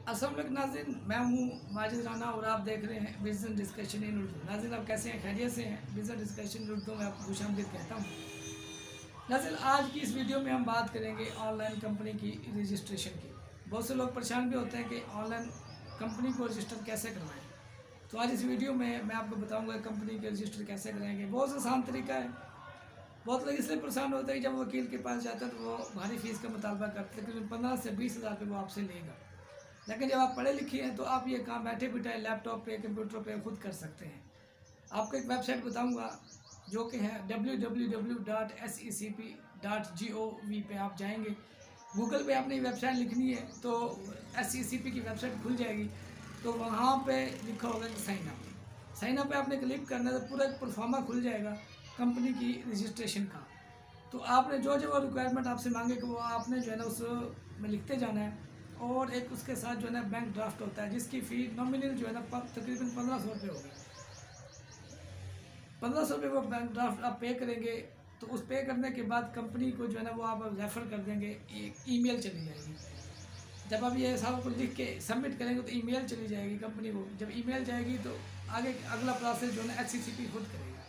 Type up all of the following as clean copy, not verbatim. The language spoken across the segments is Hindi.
अस्सलाम वालेकुम नाज़रीन, मैं हूँ माजिद राना और आप देख रहे हैं बिज़नेस डिस्कशन इन उर्दू। नाज़रीन, आप कैसे हैं? खैरियत से हैं? बिज़नेस डिस्कशन इन उर्दू में आपको खुशामदीद कहता हूँ। नाज़रीन, आज की इस वीडियो में हम बात करेंगे ऑनलाइन कंपनी की रजिस्ट्रेशन की। बहुत से लोग परेशान भी होते हैं कि ऑनलाइन कंपनी को रजिस्टर कैसे करवाएं। तो आज इस वीडियो में मैं आपको बताऊँगा कंपनी के रजिस्टर कैसे कराएंगे। बहुत आसान तरीका है। बहुत लोग इसलिए परेशान होते हैं कि जब वकील के पास जाते हैं तो वो भारी फीस का मुतालबा करते हैं, तकरीबन 15 से 20 हज़ार रुपये वो आपसे लेगा। लेकिन जब आप पढ़े लिखे हैं तो आप ये काम बैठे बिठाए लैपटॉप पे कंप्यूटर पे खुद कर सकते हैं। आपको एक वेबसाइट बताऊंगा जो कि है www.secp.gov पे आप जाएंगे। गूगल पे आपने ये वेबसाइट लिखनी है तो SECP की वेबसाइट खुल जाएगी। तो वहाँ पे लिखा होगा कि साइन अप पे आपने क्लिक करना है तो पूरा एक प्रोफार्मा खुल जाएगा कंपनी की रजिस्ट्रेशन का। तो आपने जो जो वो रिक्वायरमेंट आपसे मांगे कि वो आपने जो है ना उस में लिखते जाना है। और एक उसके साथ जो है ना बैंक ड्राफ्ट होता है जिसकी फ़ी नॉमिनल जो है ना तकरीबन 1500 रुपये होगी। 1500 रुपये वो बैंक ड्राफ्ट आप पे करेंगे। तो उस पे करने के बाद कंपनी को जो है ना वो आप रेफ़र कर देंगे, एक ईमेल चली जाएगी। जब आप ये सब कुछ लिख के सबमिट करेंगे तो ईमेल चली जाएगी कंपनी को। जब ईमेल जाएगी तो आगे अगला प्रोसेस जो है ना SECP खुद करेगा।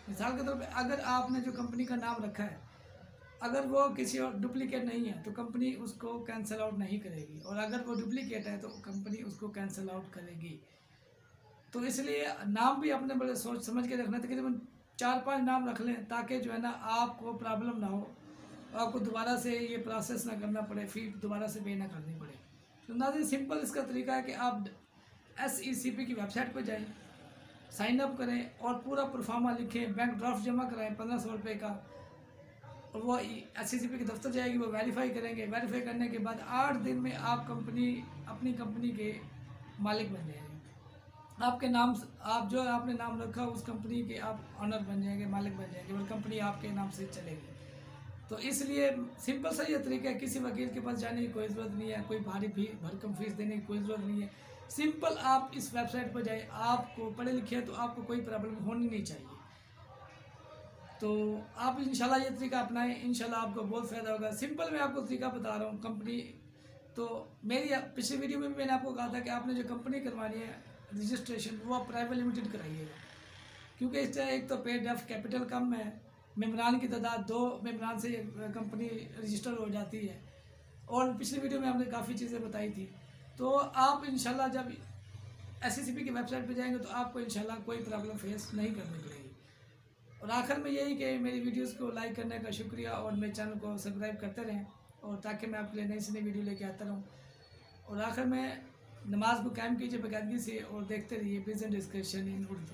मिसाल के तौर पे अगर आपने जो कंपनी का नाम रखा है, अगर वो किसी और डुप्लीकेट नहीं है तो कंपनी उसको कैंसिल आउट नहीं करेगी, और अगर वो डुप्लीकेट है तो कंपनी उसको कैंसिल आउट करेगी। तो इसलिए नाम भी अपने बड़े सोच समझ के रखना। तकरीबन 4-5 नाम रख लें ताकि जो है ना आपको प्रॉब्लम ना हो, आपको दोबारा से ये प्रोसेस ना करना पड़े, फिर दोबारा से पे ना करनी पड़े। तो नाज़रीन, सिंपल इसका तरीका है कि आप SECP की वेबसाइट पर जाएँ, साइन अप करें और पूरा प्रोफार्मा लिखें, बैंक ड्राफ्ट जमा कराएँ 1500 रुपये का। और वो SECP के दफ्तर जाएगी, वो वेरीफाई करेंगे। वेरीफाई करने के बाद 8 दिन में आप अपनी कंपनी के मालिक बन जाएंगे। आपके नाम आप जो आपने नाम रखा उस कंपनी के आप ऑनर बन जाएंगे, मालिक बन जाएंगे, और कंपनी आपके नाम से चलेगी। तो इसलिए सिंपल सा ये तरीका है, किसी वकील के पास जाने की कोई ज़रूरत नहीं है, कोई भारी भरकम फीस देने की कोई ज़रूरत नहीं है। सिंपल आप इस वेबसाइट पर जाए, आपको पढ़े लिखे हैं तो आपको कोई प्रॉब्लम होनी नहीं चाहिए। तो आप इंशाल्लाह ये तरीका अपनाएं, इंशाल्लाह आपको बहुत फ़ायदा होगा। सिंपल मैं आपको तरीका बता रहा हूँ कंपनी। तो मेरी पिछली वीडियो में भी मैंने आपको कहा था कि आपने जो कंपनी करवानी है रजिस्ट्रेशन वो आप प्राइवेट लिमिटेड कराइएगा, क्योंकि इससे एक तो पेड ऑफ कैपिटल कम है, मेम्बरान की तादाद 2 मेम्बरान से कंपनी रजिस्टर हो जाती है। और पिछली वीडियो में हमने काफ़ी चीज़ें बताई थी। तो आप इंशाल्लाह जब SECP की वेबसाइट पर जाएंगे तो आपको इंशाल्लाह कोई प्रॉब्लम फेस नहीं करनी पड़ेगी। और आखिर में यही कि मेरी वीडियोस को लाइक करने का शुक्रिया, और मेरे चैनल को सब्सक्राइब करते रहें, और ताकि मैं आपके लिए नई से नई वीडियो लेके आता रहूँ। और आखिर में नमाज को कायम कीजिए बाकायदगी से, और देखते रहिए बिज़नेस डिस्कशन इन उर्दू।